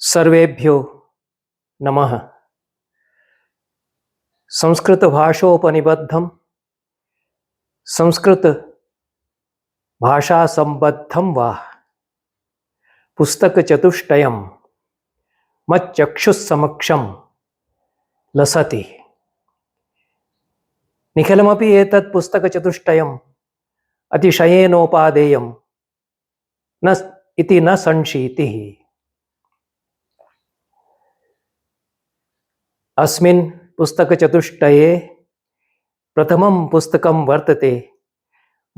सर्वेभ्यो नमः। संस्कृत भाषोपनिबद्धं संस्कृत भाषा संबद्धं वा पुस्तक चतुष्टयं मच्चक्षुस्समक्षं लसति। निखिलमपि एतत् पुस्तक चतुष्टयम् अतिशयेनोपादेयं न इति न संशीतिः। अस्मिन् पुस्तकचतुष्टये प्रथमं पुस्तकं वर्तते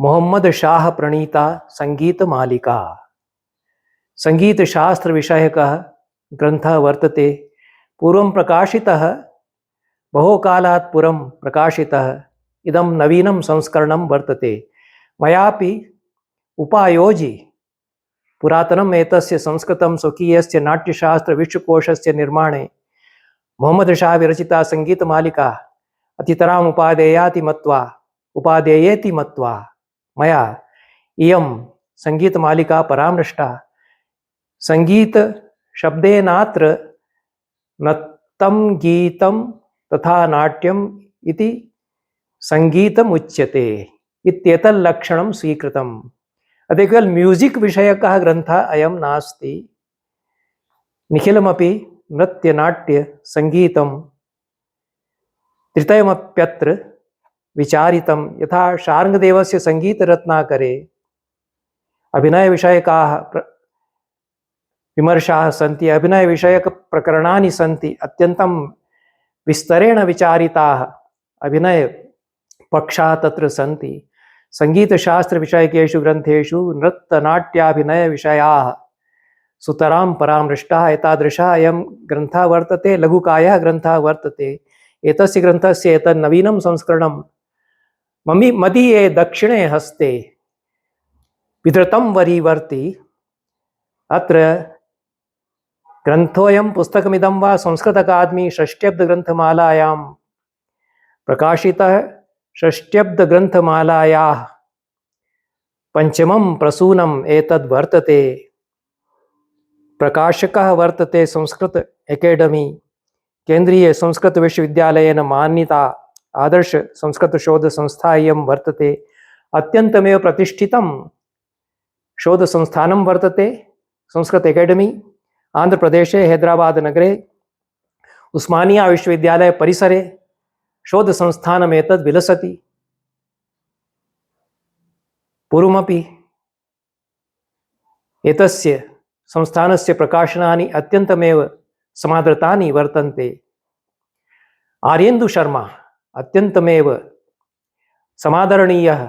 मोहम्मद शाह प्रणीता संगीतमालिका। संगीतशास्त्रविषयकः ग्रन्थः वर्तते। पूर्वं प्रकाशितः, बहुकालात् पूर्वं प्रकाशितः। इदं नवीनं संस्करणं वर्तते। मयापि उपायोजि पुरातनम् एतस्य संस्कृतं स्वकीयस्य नाट्यशास्त्रविश्वकोशस्य निर्माणे मोहम्मद शाह विरचिता संगीतमालिका अतितराम् उपादेयेति मत्वा मया इयं संगीतमालिका परामृष्टा। संगीत शब्देनात्र नृत्यं गीतं तथा नाट्यम् इति संगीतमुच्यते इत्येतल्लक्षणं स्वीकृतम्। अतः केवल म्यूजिक विषयकः ग्रन्थः अयं नास्ति। निखिलमपि नृत्य नाट्य संगीतं त्रितयमप्यत्र विचारितं। यथा शार्ङ्गदेवस्य संगीतरत्नाकरे अभिनय विषयकाः विमर्शाः सन्ति, अभिनय विषयक प्रकरणानि सन्ति, अत्यन्तं विस्तरेण विचारिताः अभिनय पक्षाः तत्र सन्ति। संगीतशास्त्र विषयकेषु ग्रन्थेषु नृत्यनाट्याभिनय विषयाः सुतरां परामृष्टाः। एतादृशः अयं ग्रन्थः वर्तते, लघुकायः ग्रन्थः वर्तते। एतस्य ग्रन्थस्य एतत् नवीनं संस्करणं मदीये दक्षिणे हस्ते विधृतं वरीवर्ति। अत्र ग्रन्थोऽयं पुस्तकमिदं वा संस्कृत अकादमी षष्ट्यब्दग्रन्थमालायां प्रकाशितः। षष्ट्यब्दग्रन्थमालायाः पञ्चमं प्रसूनम् एतद् वर्तते। प्रकाशकः वर्तते संस्कृत एकेडमी, केन्द्रीय संस्कृत विश्वविद्यालयेन मान्यता आदर्श संस्कृत शोध संस्था इयं वर्तते। अत्यन्तमेव प्रतिष्ठितं शोध संस्थानं वर्तते संस्कृत एकेडमी। आंध्रप्रदेशे हैदराबाद नगरे उस्मानिया विश्वविद्यालय परिसरे शोध संस्थानम् एतद् विलसति। पूर्वमपि एतस्य संस्थानस्य प्रकाशनानि अत्यन्तमेव समादृतानि वर्तन्ते। आर्येन्दु शर्मा अत्यन्तमेव समादरणीयः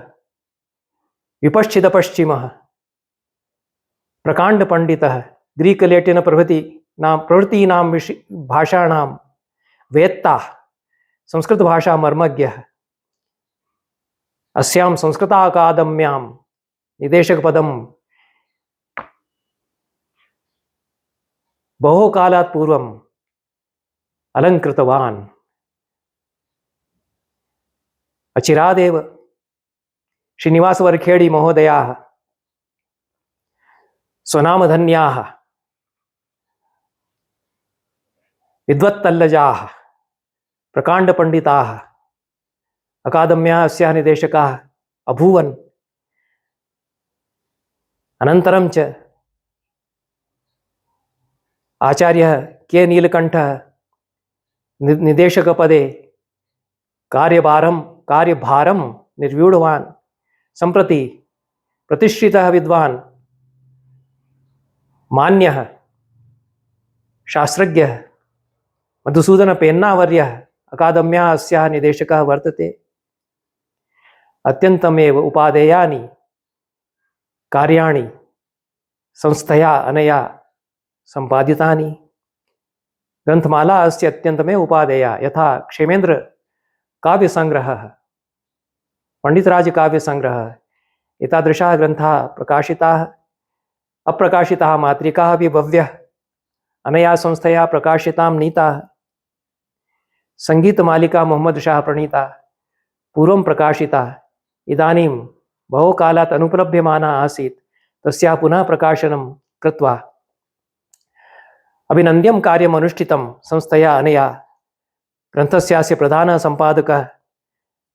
विपश्चिदपश्चिमः प्रकाण्डपण्डितः, ग्रीक लेटिन प्रभृतीनां भाषाणां वेत्ता, संस्कृतभाषा मर्मज्ञः। अस्यां संस्कृताकादम्यां निदेशकपदं बहुकालात् पूर्वम् अलङ्कृतवान्। अचिरादेव श्रीनिवास वरखेडी महोदयाः स्वनामधन्याः विद्वत्तल्लजाः प्रकाण्डपण्डिताः अकादम्याः अस्याः निदेशकाः अभूवन्। अनन्तरं च आचार्यः के नीलकण्ठः निदेशकपदे कार्यभारं निर्व्यूढवान्। सम्प्रति प्रतिष्ठितः विद्वान् मान्यः शास्त्रज्ञः मधुसूदन पेन्नावर्यः अकादम्याः अस्याः निदेशकः वर्तते। अत्यन्तमेव उपादेयानि कार्याणि संस्थया अनया सम्पादितानि। ग्रन्थमाला अस्य अत्यन्तमेव उपादेया। यथा क्षेमेन्द्र काव्यसंग्रहः, पंडितराज काव्यसंग्रहः, एतादृशाः ग्रन्थाः प्रकाशिताः। अप्रकाशिताः मातृकाः अपि बह्व्यः अनया संस्थया प्रकाशितां नीताः। संगीतमालिका मोहम्मद शाह प्रणीता पूर्वं प्रकाशिता, इदानीं बहुकालात् अनुपलभ्यमाना आसीत्। तस्याः पुनः प्रकाशनं कृत्वा अभिनन्द्यं कार्यमनुष्ठितं संस्थया अनया ग्रन्थस्यास्य प्रधानः सम्पादकः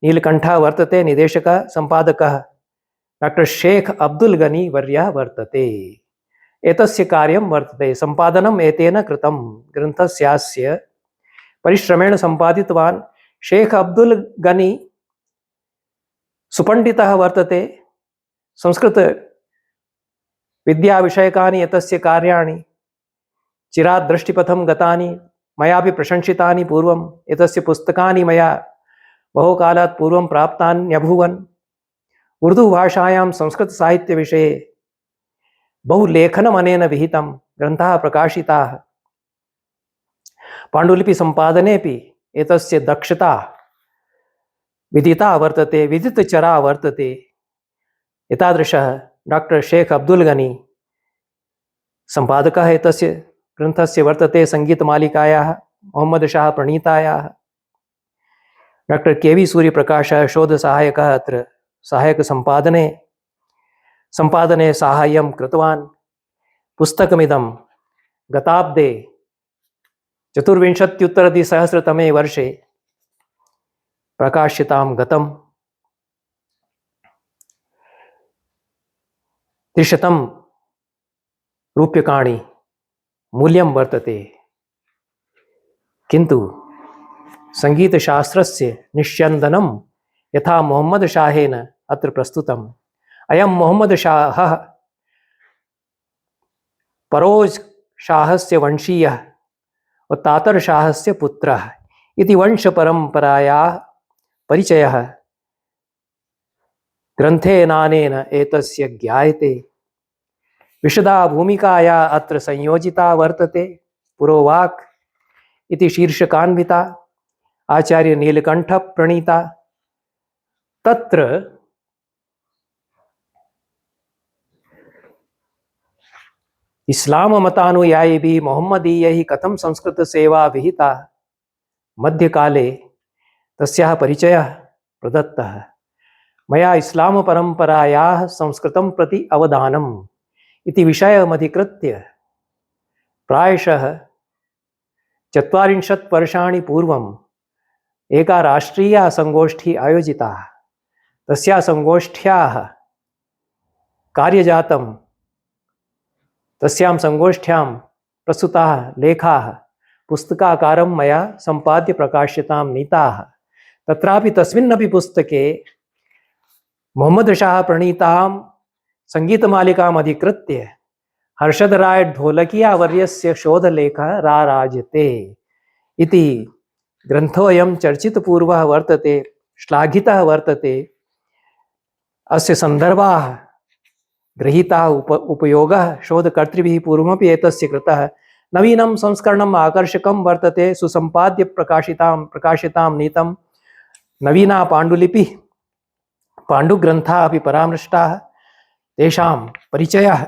नीलकण्ठः वर्तते, निदेशकः सम्पादकः डॉक्टर शेख अब्दुल गनी वर्यः वर्तते। एतस्य कार्यं वर्तते, सम्पादनम् एतेन कृतं। ग्रन्थस्यास्य परिश्रमेण सम्पादितवान्। शेख अब्दुल गनी सुपण्डितः वर्तते। संस्कृत विद्याविषयकानि एतस्य कार्याणि चिरात् दृष्टिपथं गतानि, मयापि प्रशंसितानि पूर्वम्। एतस्य पुस्तकानि मया बहुकालात् पूर्वं प्राप्तान्यभूवन्। उर्दू भाषायां संस्कृत साहित्य विषये बहुलेखनम् अनेन विहितं, ग्रन्थाः प्रकाशिताः। पाण्डुलिपि सम्पादनेपि एतस्य दक्षता विदिता वर्तते, विदितचरा वर्तते। एतादृशः डॉक्टर शेख अब्दुल गनी सम्पादकः एतस्य ग्रन्थस्य वर्तते। संगीतमालिकायाः मोहम्मद शाह प्रणीतायाः डॉक्टर के.वी. सूर्यप्रकाशः शोधसहायकः अत्र संपादने साहाय्यं कृतवान्। पुस्तकमिदं गताब्दे 24-द्विसहस्रतमे वर्षे प्रकाशितां गतम्। 300 रूप्यकाणि मूल्यं वर्तते। किन्तु संगीतशास्त्रस्य निष्यन्दनं यथा मोहम्मद शाहेन अत्र प्रस्तुतम्। अयं मोहम्मद शाहः परोज शाहस्य वंशीयः और तातर शाहस्य पुत्रः इति वंशपरम्परायाः परिचयः ग्रन्थेनानेन एतस्य ज्ञायते। विशदा भूमिकाया अत्र संयोजिता वर्तते। पुरोवाक् इति शीर्षकान्विता आचार्य नीलकण्ठ प्रणीता। तत्र इस्लाम मतानुयायिभिः मोहम्मदीयैः कथं संस्कृत सेवा विहिता, मध्यकाले तस्याः परिचयः प्रदत्तः। मया इस्लाम परम्परायाः संस्कृतं प्रति अवधानम् इति विषयमधिकृत्य प्रायशः 40 वर्षाणि पूर्वम् एका राष्ट्रीया संगोष्ठी आयोजिता। तस्याः संगोष्ठ्याः कार्यजातं, तस्यां संगोष्ठ्यां प्रस्तुताः लेखाः पुस्तकाकारं मया सम्पाद्य प्रकाशितां नीताः। तत्रापि तस्मिन्नपि पुस्तके मोहम्मद शाह प्रणीतां संगीतमालिकाम् अधिकृत्य हर्षद राय ढोलकिया वर्यस्य शोधलेखः राराजते इति ग्रन्थोऽयं चर्चितपूर्वः वर्तते, श्लाघितः वर्तते। अस्य सन्दर्भाः गृहीताः उपयोगः शोधकर्तृभिः पूर्वमपि एतस्य कृतः। नवीनं संस्करणम् आकर्षकं वर्तते। सुसम्पाद्य प्रकाशितां नीतं नवीना पाण्डुलिपिः, पाण्डुग्रन्थाः अपि परामृष्टाः। तेषां परिचयः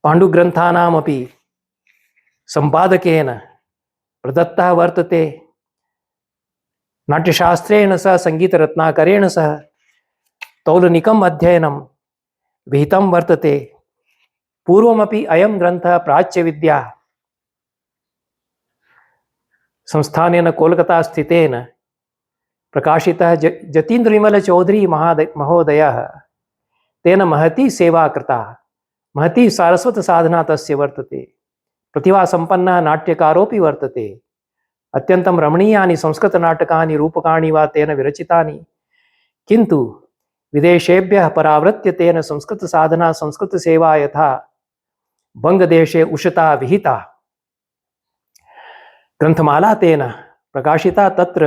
पाण्डुग्रन्थानामपि सम्पादकेन प्रदत्तः वर्तते। नाट्यशास्त्रेण सह संगीतरत्नाकरेण सह तौलनिकम् अध्ययनं विहितं वर्तते। पूर्वमपि अयं ग्रन्थः प्राच्यविद्या संस्थानेन कोलकाता स्थितेन प्रकाशितः। जतीन्द्रविमल चौधरी महोदयः तेन महती सेवा कृता, महती सारस्वत साधना तस्य वर्तते। प्रतिभासम्पन्नः नाट्यकारोऽपि वर्तते। अत्यन्तं रमणीयानि संस्कृतनाटकानि रूपकाणि वा तेन विरचितानि। किन्तु विदेशेभ्यः परावृत्य तेन संस्कृतसाधना संस्कृतसेवा यथा बंगदेशे उषता विहिता ग्रंथमाला तेन प्रकाशिता। तत्र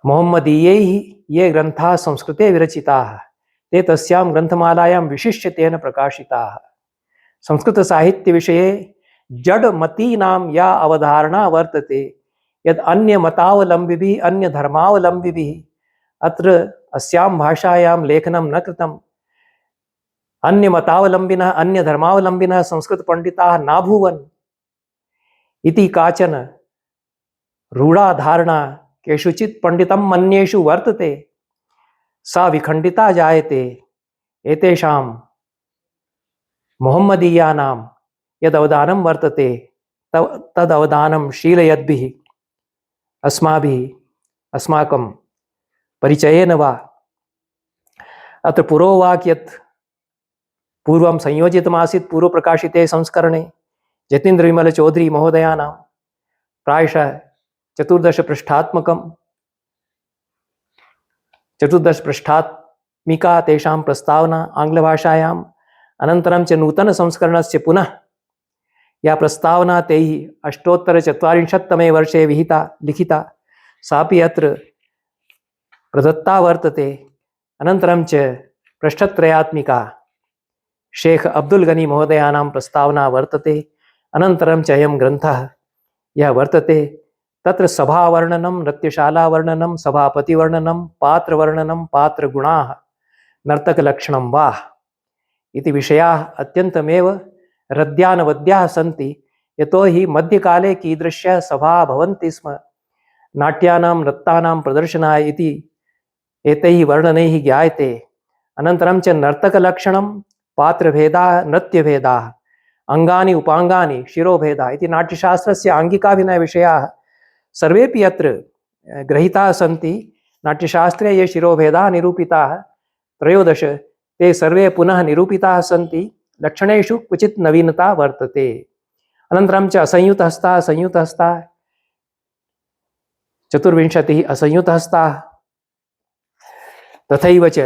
मोहम्मदीयैः ये ग्रन्थाः संस्कृते विरचिताः ते तस्यां ग्रन्थमालायां विशिष्य तेन प्रकाशिताः। संस्कृतसाहित्यविषये जडमतीनां या अवधारणा वर्तते, यद् अन्यमतावलम्बिभिः अन्यधर्मावलम्बिभिः अत्र अस्यां भाषायां लेखनं न कृतम्। अन्यमतावलम्बिनः अन्यधर्मावलम्बिनः संस्कृतपण्डिताः नाभूवन् इति काचन रूढा धारणा केषुचित् पण्डितं मन्येषु वर्तते, सा विखण्डिता जायते। एतेषां मोहम्मदीयानां यदवदानं वर्तते तदवदानं शीलयद्भिः अस्माभिः अस्माकं परिचयेन वा अत्र पुरोवाक् यत् पूर्वं संयोजितमासीत् पूर्वप्रकाशिते संस्करणे जतीन्द्र विमल चौधरी महोदयानां प्रायशः 14 पृष्ठात्मिका तेषां प्रस्तावना आङ्ग्लभाषायाम् अनन्तरं च नूतनसंस्करणस्य पुनः या प्रस्तावना तैः 840तमे वर्षे लिखिता सापि अत्र प्रदत्ता वर्तते। अनन्तरं च पृष्ठत्रयात्मिका शेख अब्दुल गनी महोदयानां प्रस्तावना वर्तते। अनन्तरं च अयं ग्रन्थः यः वर्तते तत्र सभावर्णनं नृत्यशालावर्णनं सभापतिवर्णनं पात्रवर्णनं पात्रगुणाः नर्तकलक्षणं वा इति विषयाः अत्यन्तमेव हृद्यानवद्याः सन्ति। यतोहि मध्यकाले कीदृश्यः सभाः भवन्ति स्म नाट्यानां नृत्तानां प्रदर्शनाय इति एतैः वर्णनैः ज्ञायते। अनन्तरं च नर्तकलक्षणं पात्रभेदाः नृत्यभेदाः अंगानि उपांगानि शिरोभेदाः इति नाट्यशास्त्रस्य आङ्गिकाभिनयविषयाः सर्वेपि अत्र गृहीताः सन्ति। नाट्यशास्त्रे ये शिरोभेदाः निरूपिताः 13 ते सर्वे पुनः निरूपिताः सन्ति। लक्षणेषु क्वचित् नवीनता वर्तते। अनन्तरं च असंयुतहस्ताः संयुतहस्ताः 24 असंयुतहस्ताः तथैव च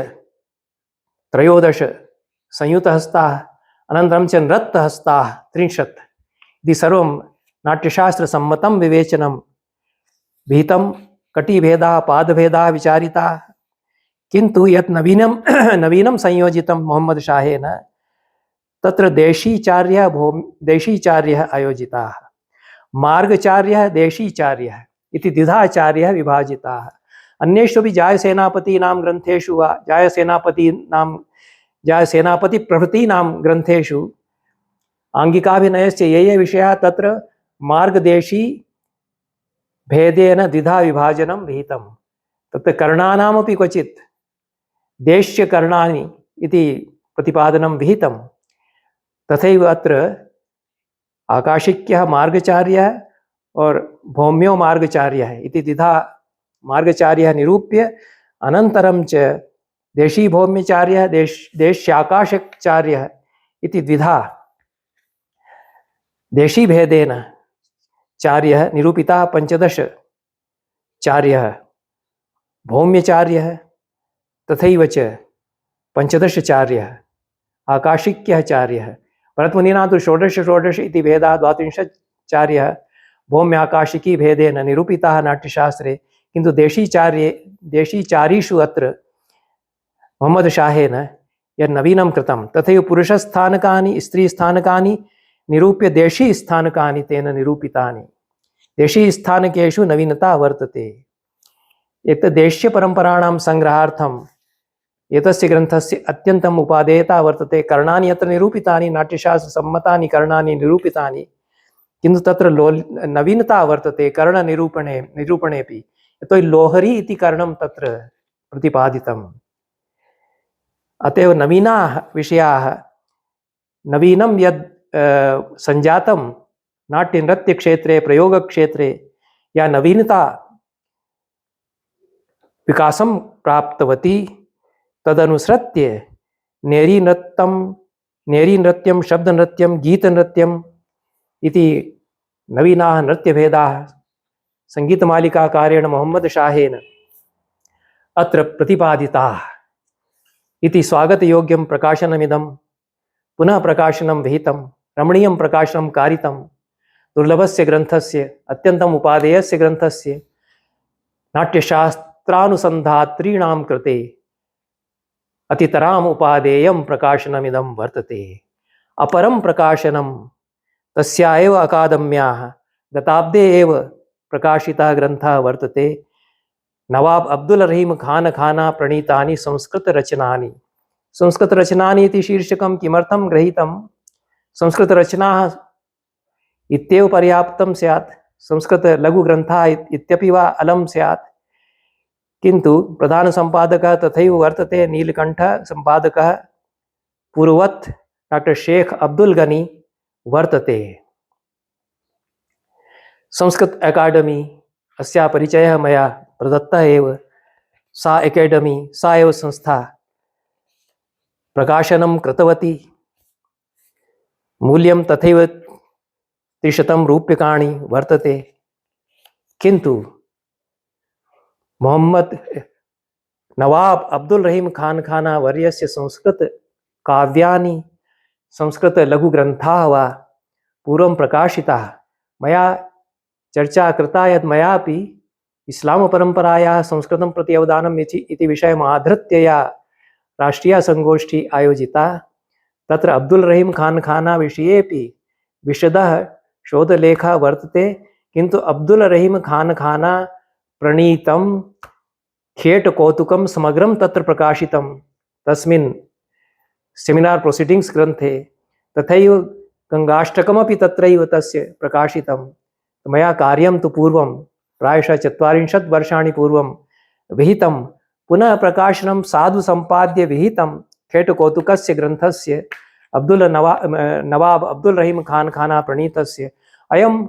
13 संयुतहस्ताः अनन्तरं च नृत्तहस्ताः 30 इति सर्वं नाट्यशास्त्रसम्मतं विवेचनं विहितं। कटिभेदाः पादभेदाः विचारिताः किन्तु यत् नवीनं संयोजितं मोहम्मद शाहेन तत्र देशीचार्यः आयोजिताः मार्गचार्यः देशीचार्यः इति द्विधाचार्यः विभाजिताः। अन्येषु अपि जायसेनापतीनां ग्रन्थेषु वा जायसेनापतिप्रभृतीनां ग्रन्थेषु आङ्गिकाभिनयस्य ये विषयाः तत्र मार्गदेशी भेदेन द्विधा विभाजनं विहितं। तत्र कर्णानामपि क्वचित् देश्यकर्णानि इति प्रतिपादनं विहितं। तथैव अत्र आकाशिक्यः मार्गचार्यः और भौम्यो मार्गचार्यः इति द्विधा मार्गचार्यः निरूप्य अनन्तरं च देशी भौम्यचार्यः देश्याकाशचार्यः इति द्विधा देशी भेदेन चार्यः निरूपिता। 15 चार्यः भौम्यचार्यः तथैव च 15 चार्यः आकाशिक्यः चार्यः। भरतमुनिना तु 16 इति भेदाः 32 चार्यः भौम्याकाशिकी भेदेन निरूपिताः नाट्यशास्त्रे। किन्तु देशीचारीषु अत्र मोहम्मद शाहेन यन्नवीनं कृतं तथैव पुरुषस्थानकानि स्त्रीस्थानकानि निरूप्य देशीस्थानकानि तेन निरूपितानि। देशीस्थानकेषु नवीनता वर्तते। एतत् देशीयपरम्पराणां संग्रहार्थम् एतस्य ग्रन्थस्य अत्यन्तम् उपादेयता वर्तते। कर्णानि अत्र निरूपितानि नाट्यशास्त्रसम्मतानि कर्णानि निरूपितानि किन्तु तत्र नवीनता वर्तते निरूपणेपि। यतोहि लोहरी इति कर्णं तत्र प्रतिपादितम्। अतएव नवीनाः विषयाः नवीनं यद् संजातं नाट्यनृत्यक्षेत्रे प्रयोगक्षेत्रे या नवीनता विकासं प्राप्तवती तदनुसृत्य नेरीनृत्यं शब्दनृत्यं गीतनृत्यम् इति नवीनाः नृत्यभेदाः संगीतमालिकाकारेण मोहम्मद शाहेन अत्र प्रतिपादिताः इति स्वागतयोग्यं प्रकाशनमिदं पुनः प्रकाशनं विहितं रमणीयं प्रकाशनं कारितं दुर्लभस्य ग्रन्थस्य अत्यन्तम् उपादेयस्य ग्रन्थस्य नाट्यशास्त्रानुसन्धातॄणां कृते अतितराम् उपादेयं प्रकाशनमिदं वर्तते। अपरं प्रकाशनं तस्या एव अकादम्याः गताब्दे एव प्रकाशितः ग्रन्थः वर्तते। नवाब अब्दुल रहीम खाना प्रणीतानि संस्कृतरचनानि। संस्कृतरचनानि इति शीर्षकं किमर्थं गृहीतं? संस्कृतरचनाः इत्येव पर्याप्तं स्यात्, संस्कृतलघुग्रन्थाः इत्यपि वा अलं स्यात्। किन्तु प्रधानसम्पादकः तथैव वर्तते नीलकण्ठः सम्पादकः पूर्ववत् डॉक्टर शेख अब्दुल गनी वर्तते। संस्कृत अकादमी अस्या परिचयः मया प्रदत्तः एव। सा एकेडमी सा एव संस्था प्रकाशनं कृतवती। मूल्यं तथैव 300 रूप्यकाणि वर्तते। किन्तु मोहम्मद नवाब अब्दुल रहीम खान खाना वर्यस्य संस्कृत काव्यानि संस्कृत लघुग्रन्थाः वा पूर्वं प्रकाशिताः। मया चर्चा कृता यत् मयापि इस्लाम परंपरायाः संस्कृतं प्रति अवदानम् इति विषयम् आधृत्य या राष्ट्रीय संगोष्ठी आयोजिता, तत्र अब्दुल रहीम खान खाना विषयेपि विशदः शोधलेखः वर्तते। किन्तु अब्दुल रहीम खान खाना प्रणीतं खेटकौतुकं समग्रं तत्र प्रकाशितं तस्मिन् सेमिनार प्रोसीडिंग्स ग्रन्थे। तथैव गङ्गाष्टकमपि तत्रैव तस्य प्रकाशितं। मया कार्यं तु पूर्वं प्रायशः 40 वर्षाणि पूर्वं विहितं। पुनः प्रकाशनं साधु संपाद्य विहितं खेटकौतुकस्य ग्रन्थस्य नवाब अब्दुल रहीम खान खाना प्रणीतस्य। अयम्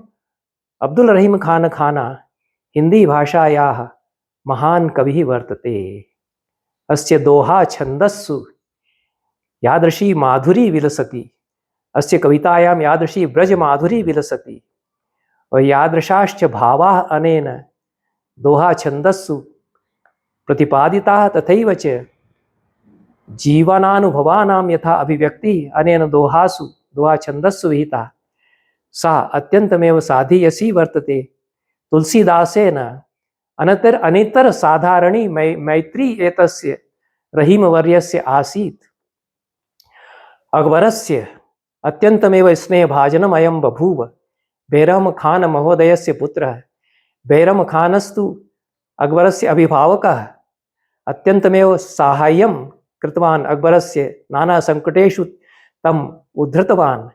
अब्दुल रहीम खान खाना हिंदी भाषायाः महान् कविः वर्तते। अस्य दोहा छन्दस्सु यादृशी माधुरी विलसति, अस्य कवितायां यादृशी ब्रज माधुरी विलसति और यादृशाश्च भावाः अनेन दोहा छन्दस्सु प्रतिपादिताः, तथैव च जीवनानुभवानां यथा अभिव्यक्तिः अनेन दोहा छन्दस्सु विहिता, सा अत्यन्तमेव साधीयसी वर्तते। तुलसीदासेन अनितर साधारणी मैत्री एतस्य रहीमवर्यस्य आसीत्। अकबरस्य अत्यन्तमेव स्नेहभाजनम् अयं बभूव। बैरम खान महोदयस्य पुत्रः। बैरम खानस्तु अकबरस्य अभिभावकः। अत्यन्तमेव साहाय्यं कृतवान्। अकबरस्य नाना संकटेषु तम् उद्धृतवान्।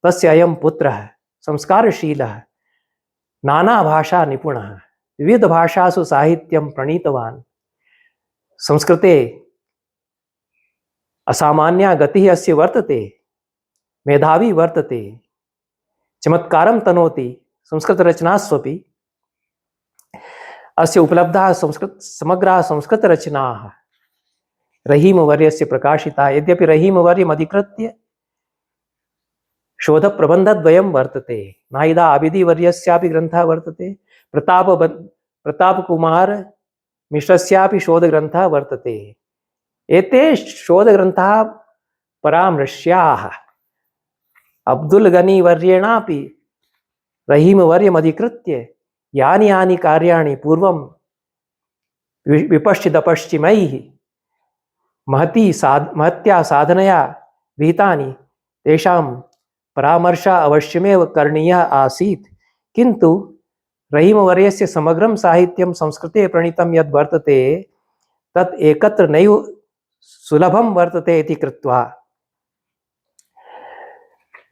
तस्य अयं पुत्रः संस्कारशीलः, नाना भाषा निपुणः, विविध भाषासु साहित्यं प्रणीतवान्। संस्कृते असामान्या गतिः अस्य वर्तते। मेधावी वर्तते, चमत्कारं तनोति संस्कृतरचनास्वपि। अस्य उपलब्धाः समग्राः संस्कृतरचनाः रहीमवर्यस्य प्रकाशिताः। यद्यपि रहीमवर्यम् अधिकृत्य शोधप्रबन्धद्वयं वर्तते। नाहिदा आबिदीवर्यस्यापि ग्रन्थः वर्तते। प्रतापकुमार मिश्रस्यापि शोधग्रन्थः वर्तते। एते शोधग्रन्थाः परामर्श्याः। अब्दुल गनी वर्येणापि रहीमवर्यमधिकृत्य यानि यानि कार्याणि पूर्वं विपश्चिदपश्चिमैः महत्या साधनया विहितानि, तेषां परामर्शः अवश्यमेव करणीयः आसीत्। किन्तु रहीमवर्यस्य समग्रं साहित्यं संस्कृते प्रणीतं यद् वर्तते तत् एकत्र नैव सुलभं वर्तते इति कृत्वा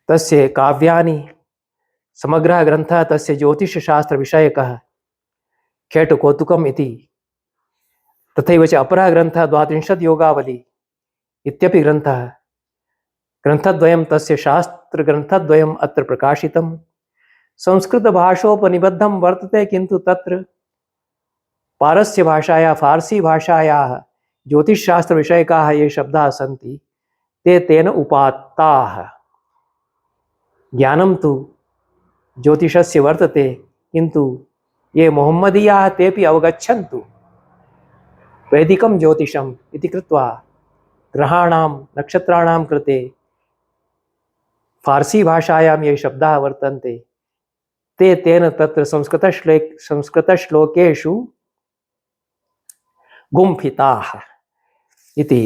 तस्य काव्यानि, समग्रः ग्रन्थः तस्य ज्योतिषशास्त्रविषयकः खेटकौतुकम् इति, तथैव च अपरः ग्रन्थः 32 योगावली इत्यपि ग्रन्थः। ग्रन्थद्वयं तस्य शास्त्रग्रन्थद्वयम् अत्र प्रकाशितं। संस्कृतभाषोपनिबद्धं वर्तते, किन्तु तत्र पारस्य भाषायाः फारसी भाषायाः ज्योतिषशास्त्रविषयकाः ये शब्दाः सन्ति ते तेन उपात्ताः। ज्ञानं तु ज्योतिषस्य वर्तते, किन्तु ये मोहम्मदीयाः तेपि अवगच्छन्तु वैदिकं ज्योतिषम् इति कृत्वा ग्रहाणां नक्षत्राणां कृते फारसी भाषायां ये शब्दाः वर्तन्ते ते तेन तत्र संस्कृतश्लोकेषु गुम्फिताः इति।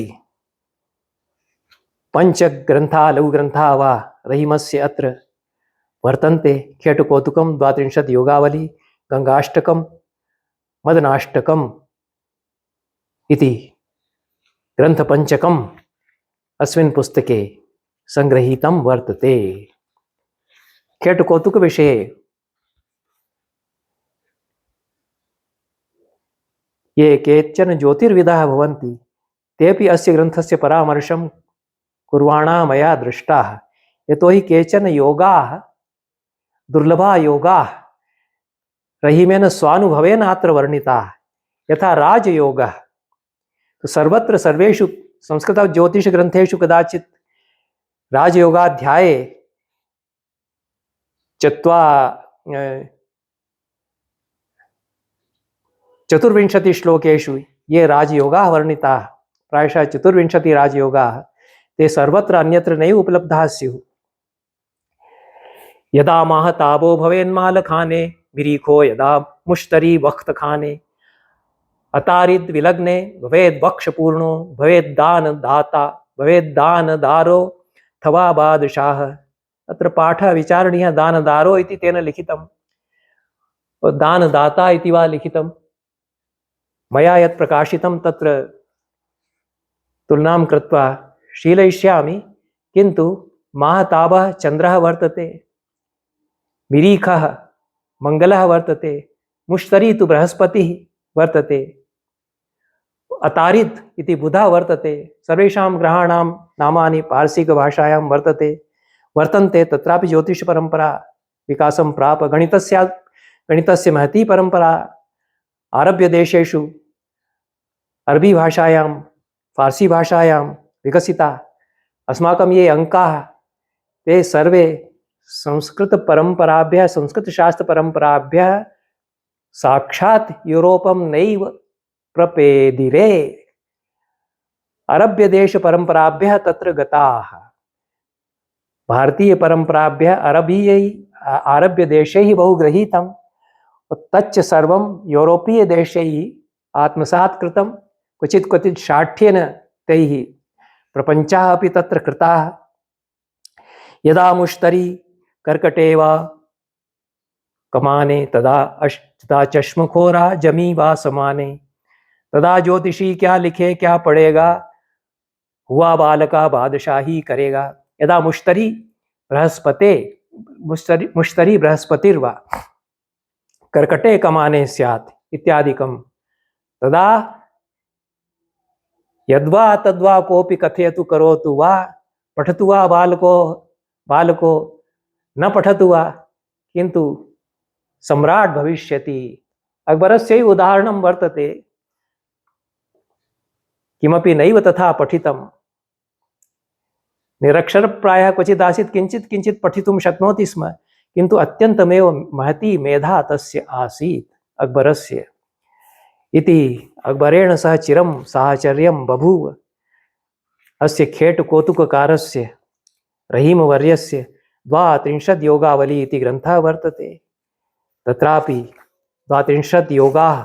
पञ्चग्रन्थाः लघुग्रन्थाः वा रहीमस्य अत्र वर्तन्ते। खेटकौतुकं 32 योगावली, गङ्गाष्टकं, मदनाष्टकम् इति ग्रन्थपञ्चकम् अस्मिन् पुस्तके संगृहीतं वर्तते। खेटकौतुकविषये ये केचन ज्योतिर्विदाः भवन्ति तेपि अस्य ग्रन्थस्य परामर्शं कुर्वाणा मया दृष्टाः यतो हि केचन योगाः दुर्लभा योगाः रहिमेन स्वानुभवेन अत्र वर्णिताः यथा राजयोगः। तो सर्वत्र सर्वेषु संस्कृत ज्योतिष ग्रंथेषु कदाचित् राजयोगाध्याये चतुर्विंशति श्लोकेषु ये राजयोगाः वर्णिताः, प्रायशः 24 राजयोगाः, ते सर्वत्र अन्यत्र नैव उपलब्धाः स्युः। यदा महताबो भवेन्मालखाने मिरीखो यदा मुष्तरी वक्तखाने अतारिद विलग्ने भवेद वक्षपूर्णो भवेद दान दाता भवेद दान दारो थवा बादशाह। अत्र पाठः विचारणीयः। दानदारो इति तेन लिखितं, दानदाता इति वा लिखितं। मया यत् प्रकाशितं तत्र तुलनां कृत्वा शीलयिष्यामि, किन्तु महताबः चन्द्रः वर्तते, मिरीखः मंगलः वर्तते, मुष्तरी तु बृहस्पतिः वर्तते, अतारित् इति बुधः वर्तते। सर्वेषां ग्रहाणां नामानि पारसिकभाषायां वर्तन्ते। तत्रापि ज्योतिषपरम्परा विकासं प्राप। गणितस्य महती परंपरा आरभ्य देशेषु अरबी भाषायां फारसी भाषायां विकसिता। अस्माकं ये अंकाः ते सर्वे संस्कृतपरम्पराभ्यः संस्कृतशास्त्रपरम्पराभ्यः साक्षात् यूरोपं नैव प्रपेदिरे, अरब्य देश परंपराभ्यः तत्र गताः। भारतीय परंपराभ्यः आरब्य देशैः बहु गृहीतं, तच्च सर्वं यूरोपीय देशैः आत्मसात् कृतं। क्वचित् शाठ्येन तैः प्रपञ्चाः अपि तत्र कृताः। यदा मुष्तरी कर्कटे वा कमाने तदा चश्मखोरा जमी वा समाने तदा ज्योतिषी क्या लिखे क्या पढ़ेगा, हुआ बालका बादशाही करेगा। यदा मुष्तरी बृहस्पतिर्वा कर्कटे कमाने स्यात् इत्यादिकं, तदा यद्वा तद्वा कोऽपि कथयतु करोतु वा पठतु वा बालको न पठतु वा, किन्तु सम्राट् भविष्यति। अक्बरस्य उदाहरणं वर्तते। किमपि नैव तथा पठितं, निरक्षरप्रायः क्वचिदासीत्, किञ्चित् किञ्चित् पठितुं शक्नोति स्म, किन्तु अत्यन्तमेव महती मेधा तस्य आसीत् अक्बरस्य इति। अक्बरेण सह चिरं साहचर्यं बभूव। अस्य खेटकौतुककारस्य रहीमवर्यस्य 32 योगावली इति ग्रन्थः वर्तते। तत्रापि 32 योगाः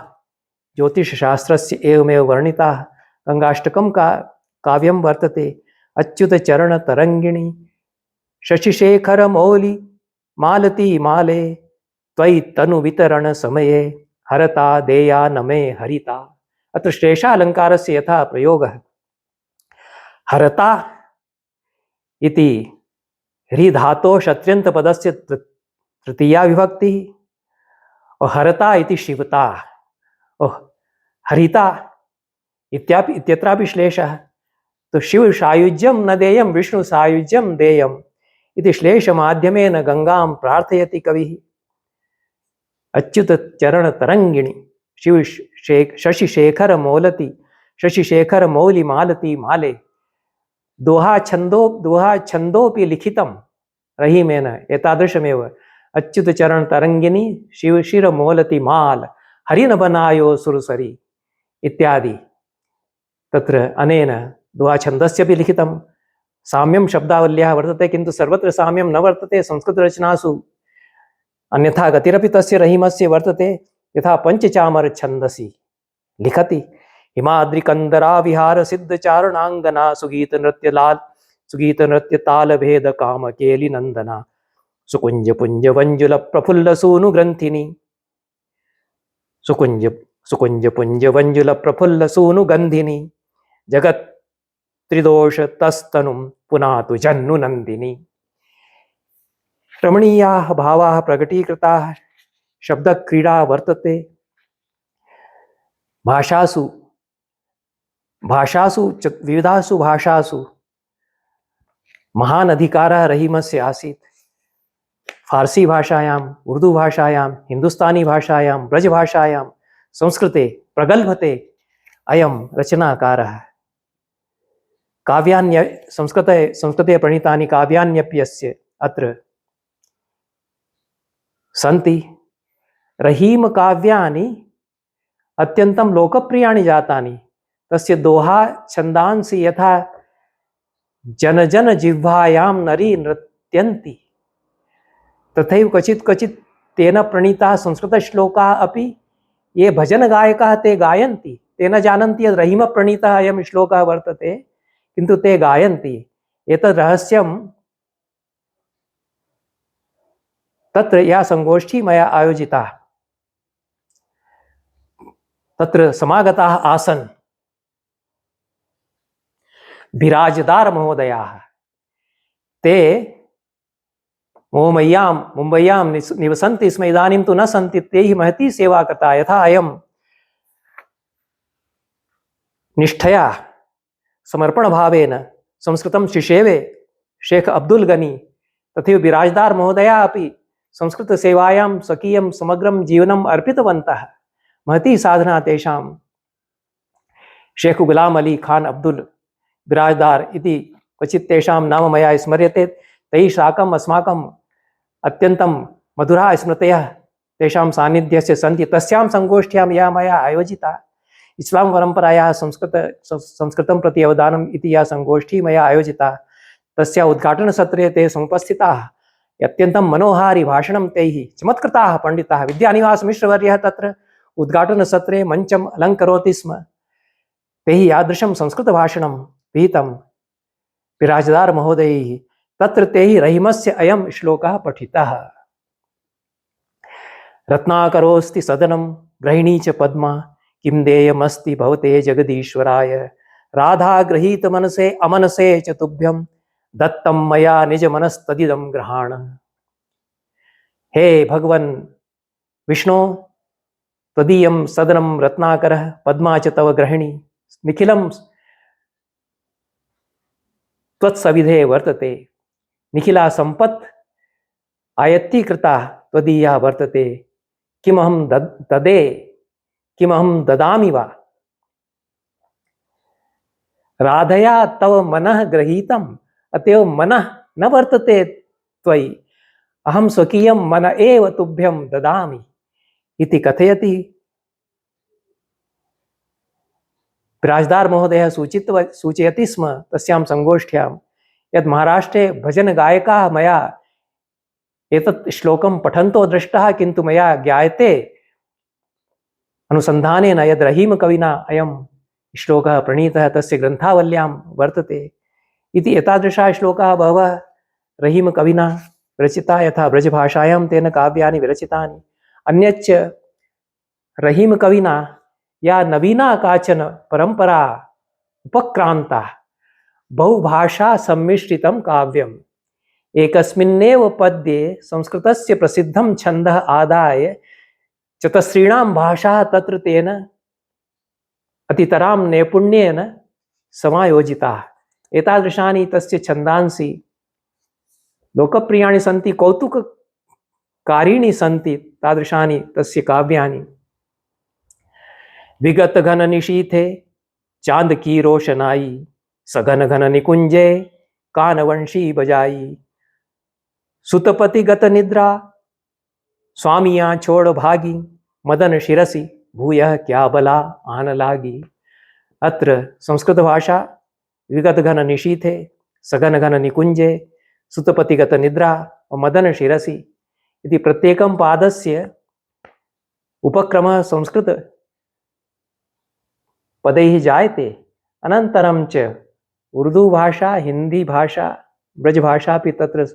ज्योतिषशास्त्रस्य एवमेव वर्णिताः। गङ्गाष्टकं काव्यं वर्तते। अच्युतचरणतरङ्गिणी शशिशेखरमौलि मालती माले त्वयि तनुवितरणसमये हरता देया नमे हरिता। अत्र श्लेषालङ्कारस्य यथा प्रयोगः, हरता इति ह्रीधातोः शत्र्यन्तपदस्य तृतीया विभक्तिः, और हरता इति शिवता, और हरिता इत्यत्रापि श्लेषः। तो शिव सायुज्यं न देयं विष्णु सायुज्यं देयम् इति श्लेषमाध्यमेन गंगां प्रार्थयति कविः। अच्युत चरण तरंगिणी शिव शशिशेखर मौलती शशिशेखर मौलि मालती माले। दोहा छन्दोपि लिखितं रहीमेन एतादृशमेव। अच्युत चरण तरंगिनी शिव शिर मौलती माल हरिन बनायो सुरसरी इत्यादि। तत्र अनेन दोहा छन्दस्यपि लिखितं। साम्यं शब्दावल्याः वर्तते, किन्तु सर्वत्र साम्यं न वर्तते। संस्कृतरचनासु अन्यथा गतिरपि तस्य रहीमस्य वर्तते। यथा पंचचामर छन्दसि लिखति, हिमाद्रिकन्दरा विहार सिद्ध चारणांगना सुगीत नृत्य ताल भेद काम केलि नंदना सुकुंज पुंज वंजुल प्रफुल्ल सूनु ग्रंथिनी सुकुंज पुंज वंजुल प्रफुल्ल सूनु गंधिनी जगत त्रिदोष तस्तनुं पुनातु जन्नु नंदिनी। रमणीयाः भावाः प्रकटीकृताः शब्दक्रीडा वर्तते। भाषासु विविधासु भाषासु महान अधिकारः रहीमस्य आसीत्। फारसी भाषायां, उर्दू भाषायां, हिंदुस्तानी भाषायां, ब्रज भाषायां, संस्कृते प्रगल्भते अयं रचनाकारः। काव्यान्य संस्कृते प्रणीतानि काव्यान्यप्यस्य अत्र सन्ति। रहीम काव्यानि अत्यन्तं लोकप्रियाणि जातानि। तस्य दोहा छन्दांसि यथा जन जन जिह्वायां नरी नृत्यन्ति, तथैव क्वचित् क्वचित् तेन प्रणीताः संस्कृतश्लोकाः अपि ये भजनगायकाः ते गायन्ति। ते न जानन्ति यत् रहीम प्रणीतः अयं श्लोकः वर्तते, किन्तु ते गायन्ति। एतत् रहस्यं तत्र या संगोष्ठी मया आयोजिता, तत्र समागताः आसन् बिराजदार महोदयाः। ते मुम्बय्यां निवसन्ति स्म, इदानीं तु न सन्ति। ते हि महती सेवा कृता। यथा अयं निष्ठया समर्पणभावेन संस्कृतं शिशेवे शेख अब्दुल गनी, तथैव बिराजदार महोदया अपि संस्कृतसेवायां स्वकीयं समग्रं जीवनम् अर्पितवन्तः। महती साधना तेषां। शेख गुलाम अली खान अब्दुल बिराजदार इति क्वचित् तेषां नाम मया स्मर्यते। तैः साकम् अस्माकम् अत्यन्तं मधुराः स्मृतयः तेषां सान्निध्यस्य सन्ति। तस्यां संगोष्ठ्यां या मया आयोजिता, इस्लाम परम्परायाः संस्कृतं प्रति अवदानम् इति या संगोष्ठी मया आयोजिता, तस्या उद्घाटनसत्रे ते समुपस्थिताः। अत्यन्तं मनोहारि भाषणं तैः चमत्कृताः पंडिताः। विद्यानिवास मिश्रवर्यः तत्र उद्घाटनसत्रे मञ्चम् अलङ्करोति स्म। तैः यादृशं संस्कृतभाषणं विहितं बिराजदार महोदयैः, तत्र तैः रहीमस्य अयं श्लोकः पठितः। रत्नाकरोऽस्ति सदनं गृहिणी च पद्मा, किं देयमस्ति भवते जगदीश्वराय। राधा गृहीत मनसे अमनसे च तुभ्यं, दत्तं मया निज मनस्तदिदं ग्रहाण। हे भगवन् विष्णु, त्वदीयं सदनं रत्नाकरः, पद्मा च तव गृहिणी, निखिलं त्वत्सविधे वर्तते। निखिला संपत् आयत्तीकृता त्वदीया वर्तते। किमहं ददे किमहं ददामि वा। राधया तव मनः गृहीतम्, अतएव मनः न वर्तते त्वयि। अहं स्वकीयं मन एव तुभ्यं ददामि इति कथयति। बिराजदार महोदयः सूचयति स्म तस्यां संगोष्ठ्यां यत् महाराष्ट्रे भजनगायकाः मया एतत् श्लोकं पठन्तो दृष्टः, किन्तु मया ज्ञायते अनुसन्धानेन यद् रहीमकविना अयं श्लोकः प्रणीतः, तस्य ग्रन्थावल्यां वर्तते इति। एतादृशाः श्लोकाः बहवः रहीमकविना रचिताः। यथा ब्रजभाषायां तेन काव्यानि विरचितानि। अन्यच्च रहीमकविना या नवीना काचन परंपरा उपक्रांता, बहुभाषा सम्मिश्रितं काव्यम्। एकस्मिन्नेव पद्ये संस्कृतस्य प्रसिद्धं छन्दः आदाय चतस्रीणां भाषाः तत्र तेन अतितरां नैपुण्येन समायोजिताः। एतादृशानि तस्य छन्दांसि लोकप्रियाणि सन्ति, कौतुककारीणि सन्ति तादृशानि तस्य काव्यानि। विगत घन निशीथे चांद की रोशनाई, सघन घन निकुंजे कानवंशी बजाई। सुतपति गत निद्रा स्वामिया छोड़ भागी, मदन शिरसि भूयः क्या बला आन लागी। अत्र संस्कृत भाषा विगत घन निशीथे, सघन घन निकुंजे, सुतपतिगत निद्रा और मदन शिरसि इति प्रत्येकं पादस्य उपक्रमः संस्कृत पदैः जायते। अनन्तरं च उर्दू भाषा, हिंदी भाषा, ब्रज भाषा अपि तत्र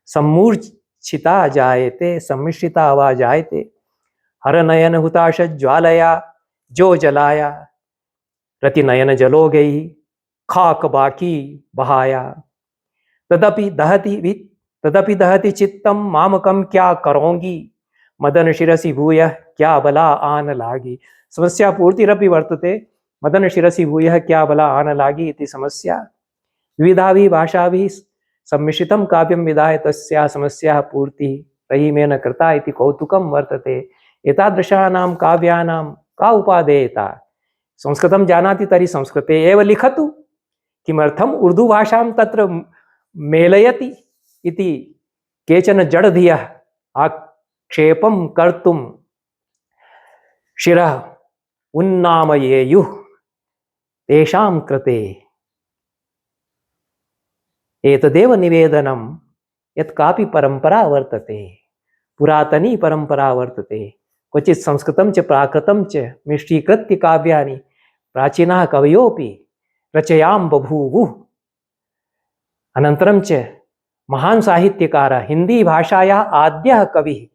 सम्मूर्छिता जायते, सम्मिश्रिता वा जायते। हरनयन हुताश ज्वालया जो जलाया, रतिनयन जलोगैः खाक बाकी बहाया। तदपि दहति चित्तं मामकं क्या करोंगी, मदन शिरसि भूयः क्या बला आन लागी। समस्या पूर्तिरपि वर्तते। मदन शिरसि भूयः क्या बला आन लागी इति समस्या। विविधाभिः भाषाभिः सम्मिश्रितं काव्यं विधाय तस्याः समस्याः पूर्तिः रयिमेन कृता इति कौतुकं वर्तते। एतादृशानां काव्यानां का उपादेयता? संस्कृतं जानाति तर्हि संस्कृते एव लिखतु। किमर्थम् उर्दूभाषां तत्र मेलयति इति केचन जडधियः आक्षेपं कर्तुं शिरः उन्नामयेयुः। तेषां कृते एतदेव निवेदनं यत् कापि परंपरा वर्तते, पुरातनी परंपरा वर्तते, क्वचित् संस्कृतं च प्राकृतं च मिश्रीकृत्य काव्यानि प्राचीनाः कवयोऽपि रचयां बभूवुः। अनन्तरं च महान् साहित्यकारः, हिंदी भाषायाः आद्यः कविः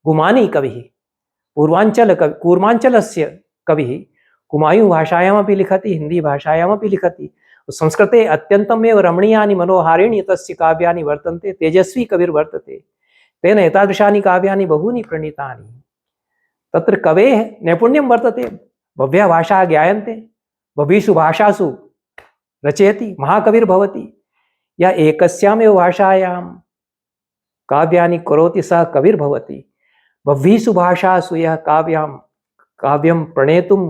गुमानी कविः, कूर्माञ्चलस्य कविः कुमायूं भाषायामपि लिखति, हिंदी भाषायामपि लिखति। संस्कृते अत्यन्तमेव रमणीयानि मनोहारिणी तस्य काव्यानि वर्तन्ते। तेजस्वी कविर्वर्तते, तेन एतादृशानि काव्यानि बहूनि प्रणीतानि। तत्र कवेः नैपुण्यं वर्तते, बह्व्यः भाषाः ज्ञायन्ते, बह्वीषु भाषासु रचयति, महाकविर्भवति। या एकस्यामेव भाषायां काव्यानि करोति सः कविर्भवति। बह्वीषु भाषासु यः काव्यं प्रणेतुं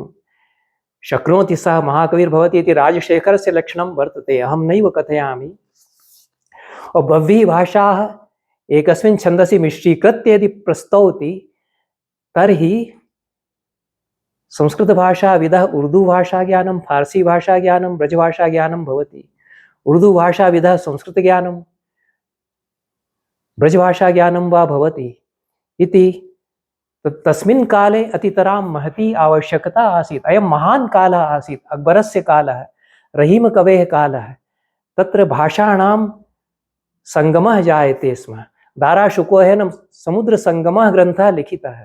शक्नोति सः महाकविर्भवति इति राजशेखरस्य लक्षणं वर्तते, अहं नैव कथयामि। और बह्वीः भाषाः एकस्मिन् छन्दसि मिश्रीकृत्य यदि प्रस्तौति तर्हि संस्कृतभाषाविदः उर्दूभाषाज्ञानं, फार्सीभाषाज्ञानं, ब्रजभाषाज्ञानं भवति। उर्दूभाषाविदः संस्कृतज्ञानं, ब्रजभाषाज्ञानं वा भवति इति तस्मिन् काले अतितरां महती आवश्यकता आसीत्। अयं महान् कालः आसीत्, अक्बरस्य कालः, रहीमकवेः कालः। तत्र भाषाणां संगमः जायते स्म। दाराशुकोहेन समुद्रसंगमः ग्रन्थः लिखितः,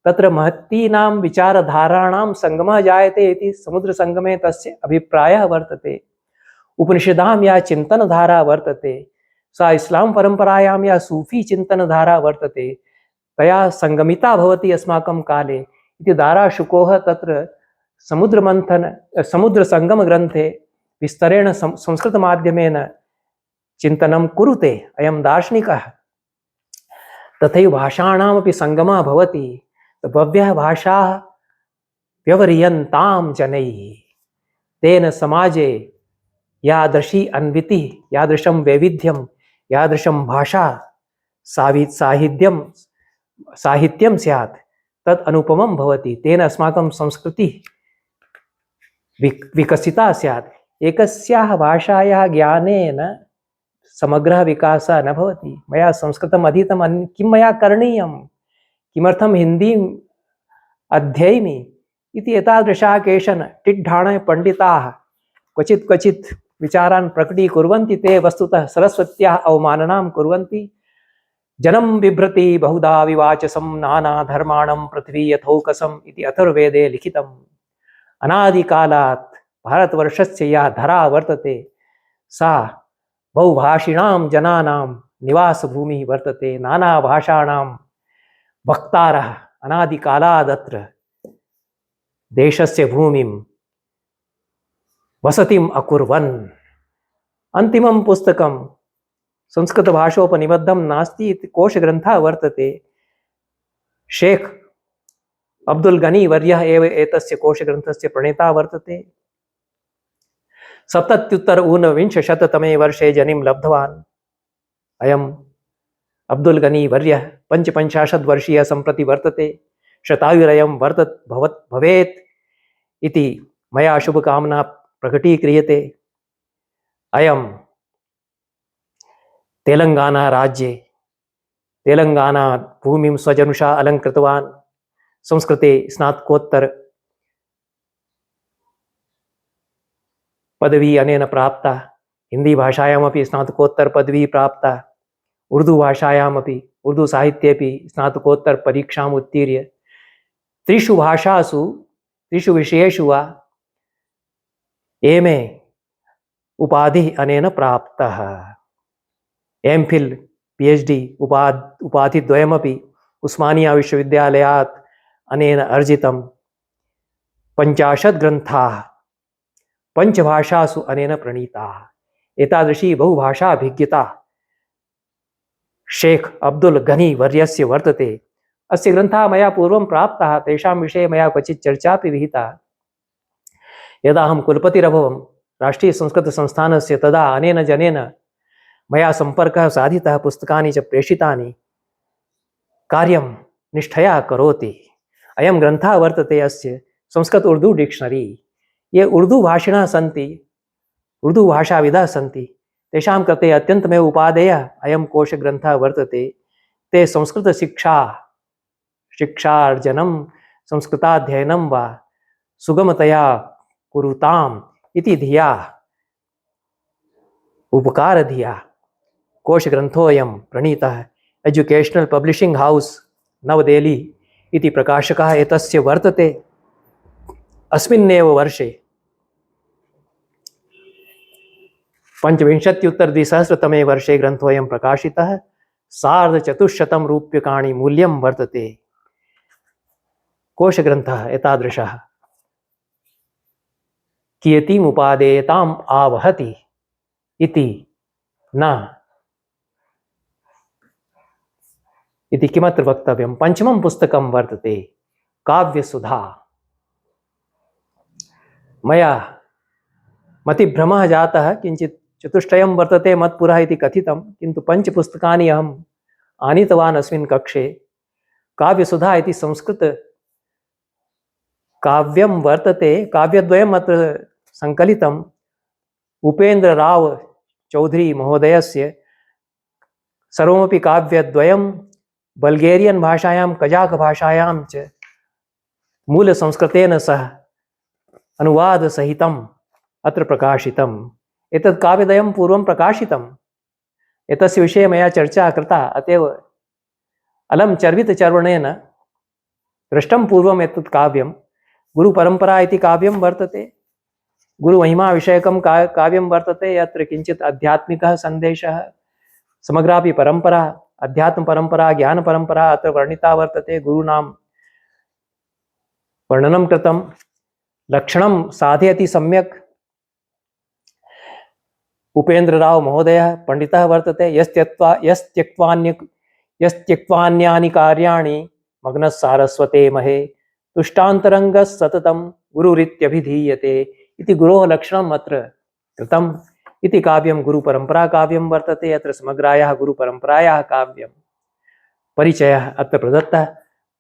तत्र महतीनां विचारधाराणां संगमः जायते इति समुद्रसंगमे तस्य अभिप्रायः वर्तते। उपनिषदां या चिन्तनधारा वर्तते सा इस्लाम परंपरायां या सूफी चिन्तनधारा वर्तते तया संगमिता भवति अस्माकं काले इति दाराशुकोः तत्र समुद्रसंगम ग्रन्थे विस्तरेण संस्कृतमाध्यमेन चिन्तनं कुरुते अयं दार्शनिकः। तथैव भाषाणामपि संगमः भवति। बह्व्यः भाषाः व्यवह्रियन्तां जनैः, तेन समाजे यादृशी अन्वितिः, यादृशं वैविध्यं, यादृशं भाषा साहित्यं स्यात् तत् अनुपमं भवति। तेन अस्माकं संस्कृतिः विकसिता स्यात्। एकस्याः भाषायाः ज्ञानेन समग्रः विकासः न भवति। मया संस्कृतम् अधीतं, किं मया करणीयं, किमर्थं हिन्दीम् अध्येमि इति एतादृशाः केचन टिड्ढाणः पण्डिताः क्वचित् विचारान् प्रकटीकुर्वन्ति। ते वस्तुतः सरस्वत्याः अवमाननां कुर्वन्ति। जनं बिभ्रति बहुधा विवाचसं नानाधर्माणं पृथ्वी यथौकसम् इति अथर्ववेदे लिखितम्। अनादिकालात् भारतवर्षस्य या धरा वर्तते सा बहुभाषिणां जनानां निवासभूमिः वर्तते। नानाभाषाणां वक्तारः अनादिकालादत्र देशस्य भूमिं वसतिम् अकुर्वन्। अन्तिमं पुस्तकं संस्कृतभाषोपनिबद्धं नास्ति इति कोशग्रन्थः वर्तते। शेख अब्दुल गनी वर्यः एव एतस्य कोशग्रन्थस्य प्रणेता वर्तते। 77 ऊनविंशशततमे वर्षे जनिं लब्धवान् अयम् अब्दुल गनी वर्यः 55 वर्षीयः सम्प्रति वर्तते। शतायुरयं भवेत् इति मया शुभकामना प्रकटीक्रियते। अयं तेलंगाना राज्ये तेलंगाना भूमिं स्वजनुषा अलङ्कृतवान्। संस्कृते स्नातकोत्तर पदवी अनेन प्राप्ता, हिंदी भाषायामपि स्नातकोत्तर पदवी प्राप्ता, उर्दू भाषायामपि उर्दू साहित्येपि स्नातकोत्तर परीक्षाम् उत्तीर्य त्रिषु भाषासु त्रिषु विषयेषु वा एमए उपाधिः अनेन प्राप्तः। एमफिल पीएचडी उपाधिद्वयमपि उस्मानिया विश्वविद्यालयात् अनेन अर्जितं। 50 ग्रन्थाः 5 भाषासु अनेन प्रणीताः। एतादृशी बहुभाषाभिज्ञता शेख अब्दुल गनी वर्यस्य वर्तते। अस्य ग्रन्थः मया पूर्वं प्राप्तः, तेषां विषये मया क्वचित् चर्चापि विहिता। यदा अहं कुलपतिरभवं राष्ट्रीयसंस्कृतसंस्थानस्य, तदा अनेन जनेन मया सम्पर्कः साधितः, पुस्तकानि च प्रेषितानि। कार्यं निष्ठया करोति। अयं ग्रन्थः वर्तते अस्य संस्कृत उर्दू डिक्शनरी। ये उर्दू भाषिणः सन्ति, उर्दू भाषाविदः सन्ति, तेषां कृते अत्यन्तमेव उपादेयः अयं कोशग्रन्थः वर्तते। ते शिक्षार्जनं संस्कृताध्ययनं वा सुगमतया कुरुताम् इति धिया, उपकारधिया कोशग्रन्थोऽयं प्रणीतः। एजुकेशनल पब्लिशिंग हाउस नवदेहली इति प्रकाशकः एतस्य वर्तते। अस्मिन्नेव वर्षे 25-द्विसहस्रतमे वर्षे ग्रन्थोऽयं प्रकाशितः। 450 रूप्यकाणि मूल्यं वर्तते। कोशग्रन्थः एतादृशः कीर्तिमुपादेयताम् आवहति इति न इति किमत्र वक्तव्यं। पंचमं पुस्तकं वर्तते काव्यसुधा। मया मतिभ्रमः जातः, किञ्चित् चतुष्टयं वर्तते मत्पुरः इति कथितं, किन्तु 5 पुस्तकानि अहम् आनीतवान् अस्मिन् कक्षे। काव्यसुधा इति संस्कृत काव्यं वर्तते। काव्यद्वयम् अत्र संकलितम् उपेन्द्रराव चौधरी महोदयस्य। सर्वमपि काव्यद्वयं बल्गेरियन भाषायां, कजाक भाषायां च मूलसंस्कृतेन सह अनुवादसहितम् अत्र प्रकाशितम्। एतत् काव्यद्वयं पूर्वं प्रकाशितम्। एतस्य विषये मया चर्चा कृता, अतएव अलं चर्वितचर्वणेन दृष्टं पूर्वम् एतत् काव्यं। गुरुपरम्परा इति काव्यं वर्तते। गुरुमहिमा विषयकं काव्यं वर्तते। यत्र किञ्चित् आध्यात्मिकः सन्देशः, समग्रापि परम्परा, अध्यात्मपरम्परा, ज्ञानपरम्परा अत्र वर्णिता वर्तते। गुरूणां वर्णनं कृतं, लक्षणं साधयति सम्यक्। उपेन्द्रराव महोदयः पंडितः वर्तते। यस्त्यक्त्वान्यानि कार्याणि मग्नः सारस्वते महे तुष्टान्तरङ्गः सततं गुरुरित्यभिधीयते इति गुरोः लक्षणम् अत्र कृतम्। इति काव्यं गुरुपरम्परा काव्यं वर्तते। अत्र समग्रायाः गुरुपरम्परायाः काव्यं परिचयः अत्र प्रदत्तः।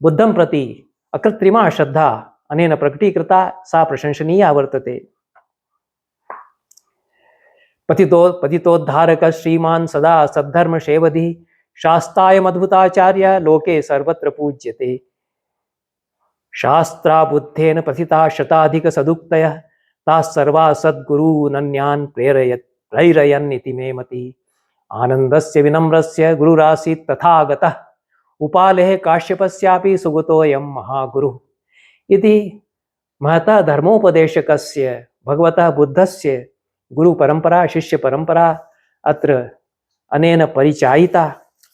बुद्धं प्रति अकृत्रिमा श्रद्धा अनेन प्रकटीकृता, सा प्रशंसनीया वर्तते। पतितोद्धारक श्रीमान् सदा सद्धर्म सेवधी शास्तायमद्भुताचार्य लोके सर्वत्र पूज्यते। शास्त्राबुद्धेन पथिता शताधिक सदुक्तयः ताः सर्वा सद्गुरूनन्यान् प्रेरयन् इति मे मतिः। आनन्दस्य विनम्रस्य गुरुरासीत् तथागतः उपालेः काश्यपस्यापि सुगतोऽयं महागुरुः इति महतः धर्मोपदेशकस्य भगवतः बुद्धस्य गुरुपरम्परा, शिष्यपरम्परा अत्र अनेन परिचायिता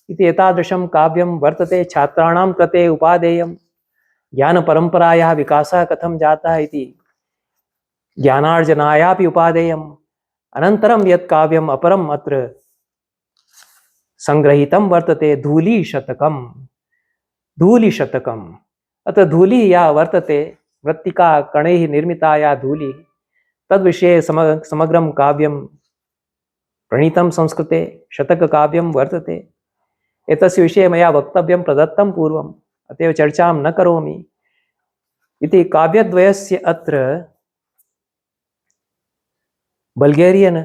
इति एतादृशं काव्यं वर्तते। छात्राणां कृते उपादेयं ज्ञानपरम्परायाः विकासः कथं जातः इति ज्ञानार्जनायापि उपादेयम्। अनन्तरं यत् काव्यम् अपरम् अत्र संग्रहीतं वर्तते धूलीशतकम्। धूलिशतकम् अत्र धूलिः या वर्तते, मृत्तिका कणैः निर्मिता या धूलिः, तद्विषये समग्रं काव्यं प्रणीतं संस्कृते। शतककाव्यं वर्तते। एतस्य विषये मया वक्तव्यं प्रदत्तं पूर्वम्, अतएव चर्चां न करोमि। इति काव्यद्वयस्य अत्र बल्गेरियन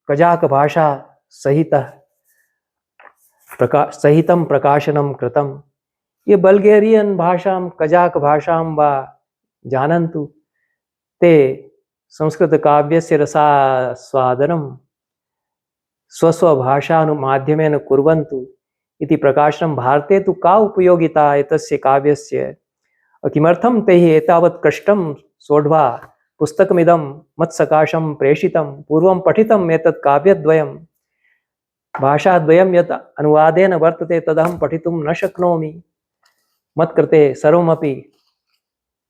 कजाक भाषा सहितं प्रकाशनं कृतं। ये बल्गेरियन भाषां, कजाक भाषां वा जानन्तु, ते संस्कृतकाव्यस्य रसास्वादनं स्वस्वभाषानुमाध्यमेन कुर्वन्तु इति प्रकाशनं। भारते तु का उपयोगिता एतस्य काव्यस्य? किमर्थं तैः एतावत् कष्टं सोढ्वा पुस्तकमिदं मत्सकाशं प्रेषितं? पूर्वं पठितम् एतत् काव्यद्वयं, भाषाद्वयं यत् अनुवादेन वर्तते तदहं पठितुं न शक्नोमि। मत्कृते सर्वमपि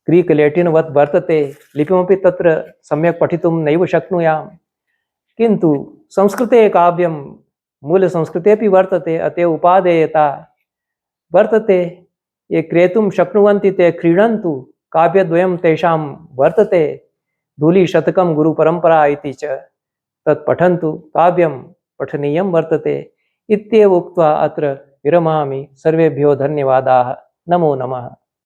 ग्रीक लेटिन् वत् वर्तते। लिपिमपि तत्र सम्यक् पठितुं नैव शक्नुयाम्। किन्तु संस्कृते काव्यं मूलसंस्कृतेपि वर्तते, अतः उपादेयता वर्तते। ये क्रेतुं शक्नुवन्ति ते क्रीडन्तु, काव्यद्वयं तेषां वर्तते, धूलिशतकं गुरुपरम्परा इति च तत् पठन्तु, काव्यं पठनीयं वर्तते इत्येव उक्त्वा अत्र विरमामि। सर्वेभ्यो धन्यवादाः। नमो नमः।